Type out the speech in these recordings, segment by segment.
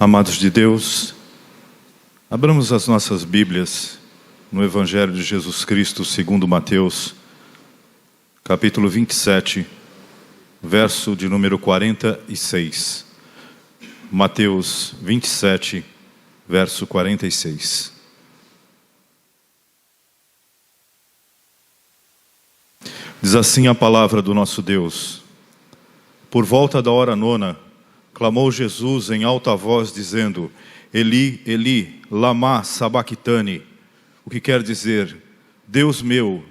Amados de Deus, abramos as nossas Bíblias no Evangelho de Jesus Cristo segundo Mateus, capítulo 27, verso de número 46. Mateus 27, verso 46. Diz assim a palavra do nosso Deus: por volta da hora nona, clamou Jesus em alta voz, dizendo: Eli, Eli, lama sabachthani, o que quer dizer: Deus meu,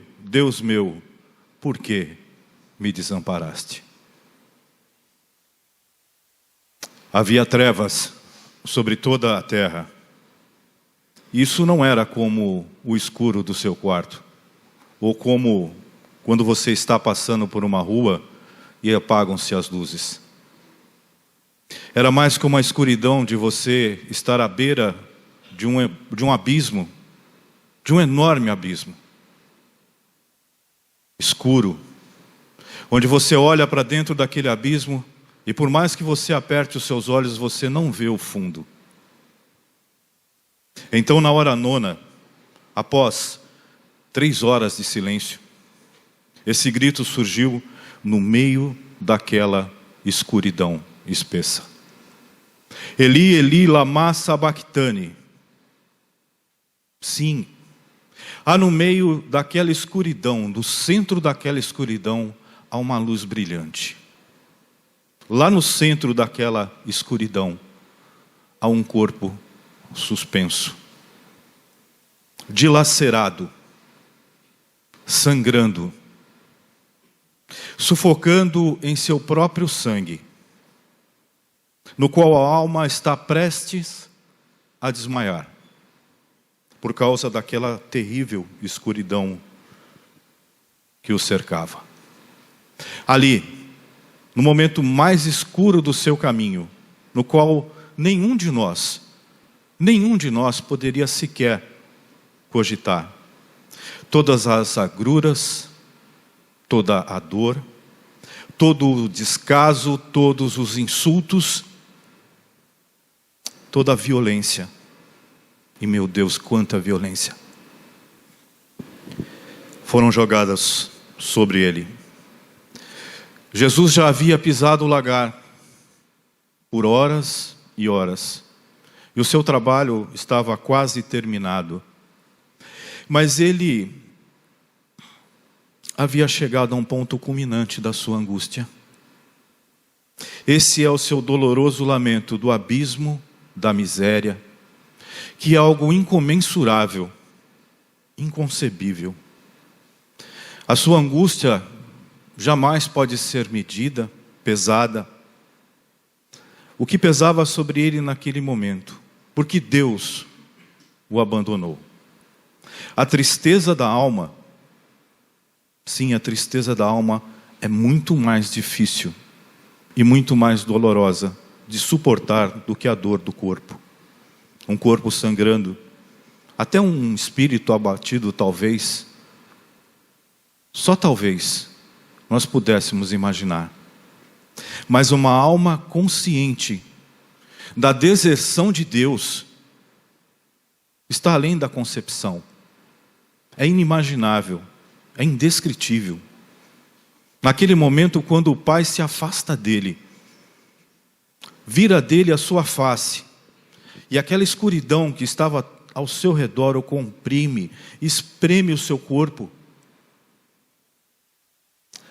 por que me desamparaste? Havia trevas sobre toda a terra. Isso não era como o escuro do seu quarto, ou como quando você está passando por uma rua e apagam-se as luzes. Era mais como a escuridão de você estar à beira de um abismo, de um enorme abismo. Escuro, onde você olha para dentro daquele abismo e por mais que você aperte os seus olhos, você não vê o fundo. Então, na hora nona, após 3 horas de silêncio, esse grito surgiu no meio daquela escuridão espessa: Eli, Eli, lama sabachthani. Sim, há no meio daquela escuridão, no centro daquela escuridão, há uma luz brilhante. Lá no centro daquela escuridão, há um corpo suspenso, dilacerado, sangrando, sufocando em seu próprio sangue, no qual a alma está prestes a desmaiar, por causa daquela terrível escuridão que o cercava. Ali, no momento mais escuro do seu caminho, no qual nenhum de nós poderia sequer cogitar, todas as agruras, toda a dor, todo o descaso, todos os insultos, toda a violência, e meu Deus, quanta violência, foram jogadas sobre ele. Jesus já havia pisado o lagar por horas e horas, e o seu trabalho estava quase terminado, mas ele havia chegado a um ponto culminante da sua angústia. Esse é o seu doloroso lamento do abismo da miséria, que é algo incomensurável, inconcebível. A sua angústia jamais pode ser medida, pesada. O que pesava sobre ele naquele momento, porque Deus o abandonou. A tristeza da alma, sim, a tristeza da alma é muito mais difícil e muito mais dolorosa de suportar do que a dor do corpo. Um corpo sangrando, até um espírito abatido, talvez, só talvez, nós pudéssemos imaginar. Mas uma alma consciente da deserção de Deus está além da concepção. É inimaginável, é indescritível. Naquele momento, quando o Pai se afasta dele, vira dele a sua face, e aquela escuridão que estava ao seu redor o comprime, espreme o seu corpo.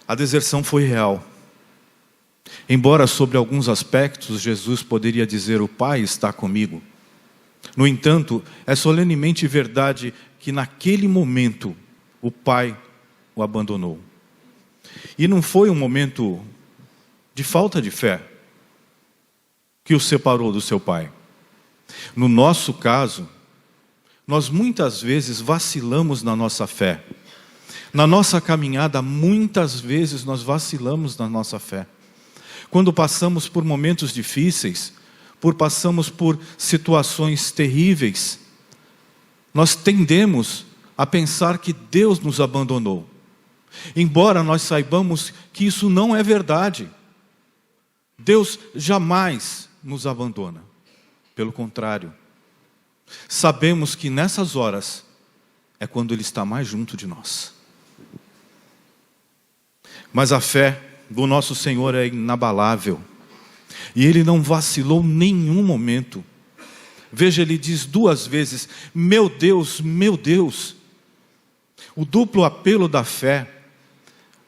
A deserção foi real. Embora sobre alguns aspectos Jesus poderia dizer: o Pai está comigo. No entanto, é solenemente verdade que naquele momento o Pai o abandonou. E não foi um momento de falta de fé que o separou do seu Pai. No nosso caso, nós muitas vezes vacilamos na nossa fé. Na nossa caminhada, muitas vezes nós vacilamos na nossa fé. Quando passamos por momentos difíceis, passamos por situações terríveis, nós tendemos a pensar que Deus nos abandonou. Embora nós saibamos que isso não é verdade. Deus jamais nos abandona. Pelo contrário, sabemos que nessas horas é quando Ele está mais junto de nós. Mas a fé do nosso Senhor é inabalável. E Ele não vacilou nenhum momento. Veja, Ele diz 2 vezes, meu Deus, meu Deus. O duplo apelo da fé,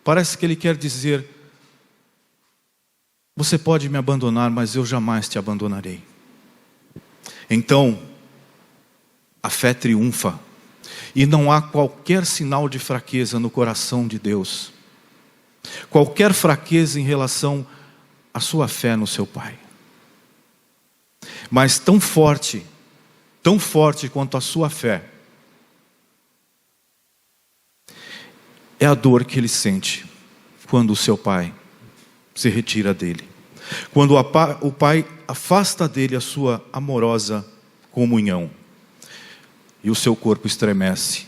parece que Ele quer dizer, você pode me abandonar, mas eu jamais te abandonarei. Então, a fé triunfa. E não há qualquer sinal de fraqueza no coração de Deus. Qualquer fraqueza em relação à sua fé no seu Pai. Mas tão forte quanto a sua fé, é a dor que ele sente quando o seu pai se retira dele. Quando o pai afasta dele a sua amorosa comunhão. E o seu corpo estremece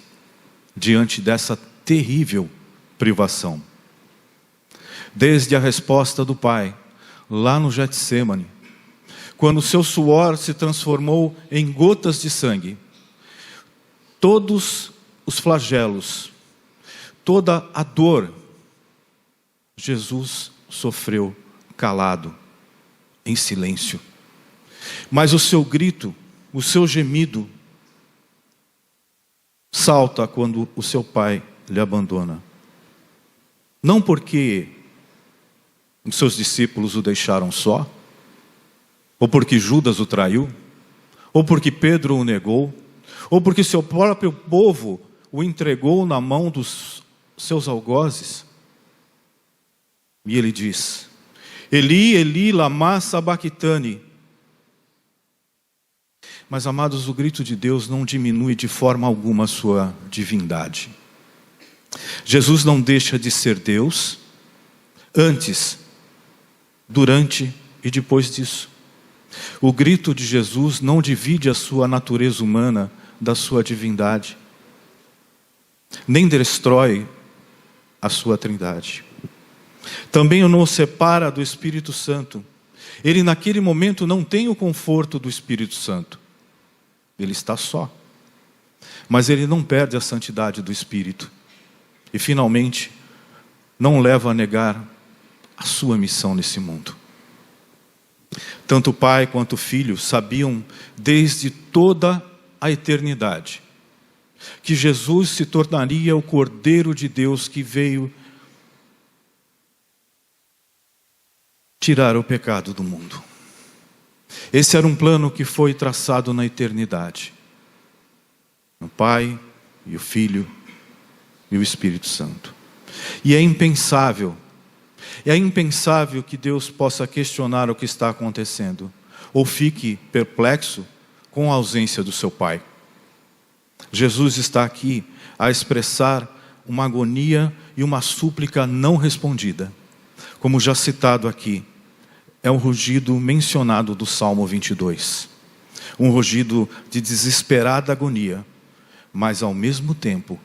diante dessa terrível privação. Desde a resposta do pai, lá no Getsêmani, quando o seu suor se transformou em gotas de sangue, todos os flagelos, toda a dor, Jesus sofreu calado, em silêncio. Mas o seu grito, o seu gemido, salta quando o seu pai lhe abandona. Não porque os seus discípulos o deixaram só, ou porque Judas o traiu, ou porque Pedro o negou, ou porque seu próprio povo o entregou na mão dos seus algozes. E ele diz, Eli, Eli, lama sabachthani. Mas, amados, o grito de Deus não diminui de forma alguma a sua divindade. Jesus não deixa de ser Deus antes, durante e depois disso. O grito de Jesus não divide a sua natureza humana da sua divindade, nem destrói a sua trindade. Também não o separa do Espírito Santo. Ele naquele momento não tem o conforto do Espírito Santo. Ele está só. Mas ele não perde a santidade do Espírito. E finalmente, não leva a negar a sua missão nesse mundo. Tanto o Pai quanto o Filho sabiam desde toda a eternidade que Jesus se tornaria o Cordeiro de Deus que veio tirar o pecado do mundo. Esse era um plano que foi traçado na eternidade. O Pai e o Filho e o Espírito Santo. E é impensável que Deus possa questionar o que está acontecendo, ou fique perplexo com a ausência do seu Pai. Jesus está aqui a expressar uma agonia e uma súplica não respondida. Como já citado aqui, é o rugido mencionado do Salmo 22. Um rugido de desesperada agonia, mas ao mesmo tempo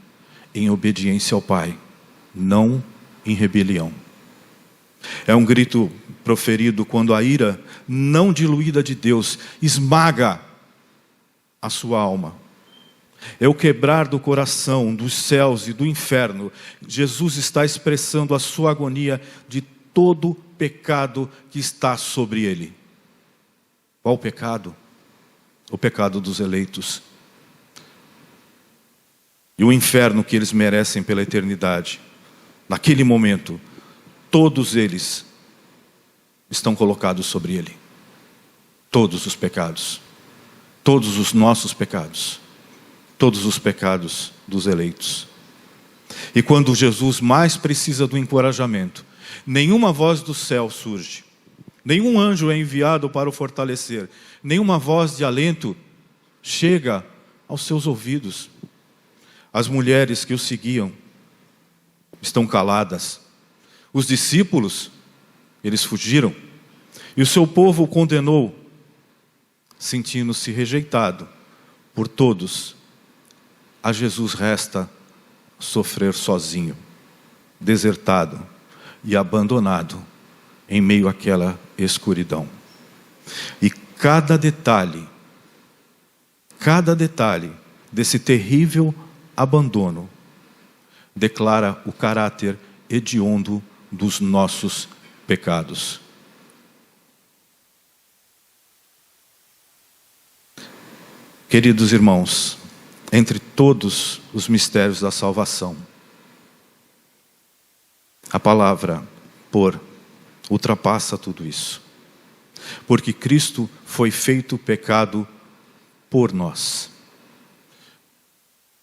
em obediência ao Pai, não em rebelião. É um grito proferido quando a ira não diluída de Deus esmaga a sua alma. É o quebrar do coração, dos céus e do inferno. Jesus está expressando a sua agonia de todo pecado que está sobre ele. Qual pecado? O pecado dos eleitos. E o inferno que eles merecem pela eternidade. Naquele momento, todos eles estão colocados sobre ele. Todos os pecados. Todos os nossos pecados. Todos os pecados dos eleitos. E quando Jesus mais precisa do encorajamento, nenhuma voz do céu surge. Nenhum anjo é enviado para o fortalecer. Nenhuma voz de alento chega aos seus ouvidos. As mulheres que o seguiam estão caladas. Os discípulos, eles fugiram. E o seu povo o condenou, sentindo-se rejeitado por todos. A Jesus resta sofrer sozinho, desertado e abandonado em meio àquela escuridão. E cada detalhe desse terrível abandono declara o caráter hediondo dos nossos pecados. Queridos irmãos, entre todos os mistérios da salvação, a palavra por ultrapassa tudo isso. Porque Cristo foi feito pecado por nós.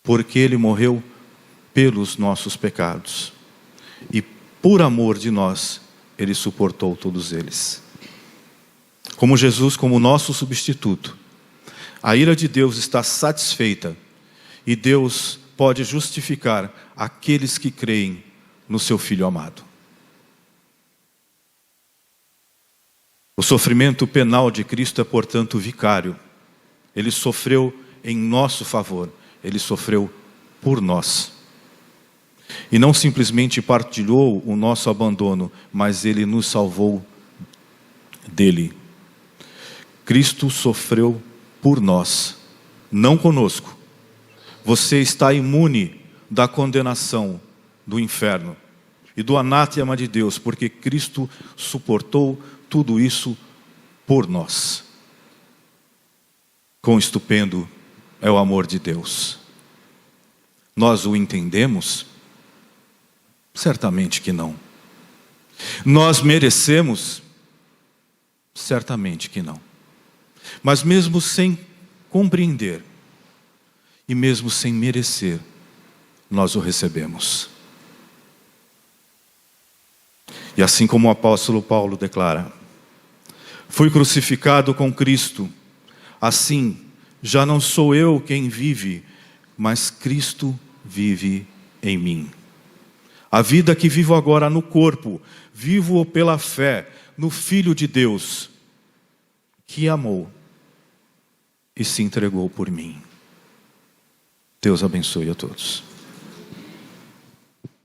Porque Ele morreu pelos nossos pecados. E por amor de nós, Ele suportou todos eles. Como Jesus, como nosso substituto, a ira de Deus está satisfeita e Deus pode justificar aqueles que creem no seu Filho amado. O sofrimento penal de Cristo é, portanto, vicário. Ele sofreu em nosso favor, Ele sofreu por nós. E não simplesmente partilhou o nosso abandono, mas Ele nos salvou dele. Cristo sofreu por nós, não conosco. Você está imune da condenação do inferno e do anátema de Deus, porque Cristo suportou tudo isso por nós. Quão estupendo é o amor de Deus. Nós o entendemos? Certamente que não. Nós merecemos? Certamente que não. Mas mesmo sem compreender e mesmo sem merecer, nós o recebemos. E assim como o apóstolo Paulo declara: fui crucificado com Cristo, assim já não sou eu quem vive, mas Cristo vive em mim. A vida que vivo agora no corpo, vivo pela fé no Filho de Deus, que amou e se entregou por mim. Deus abençoe a todos.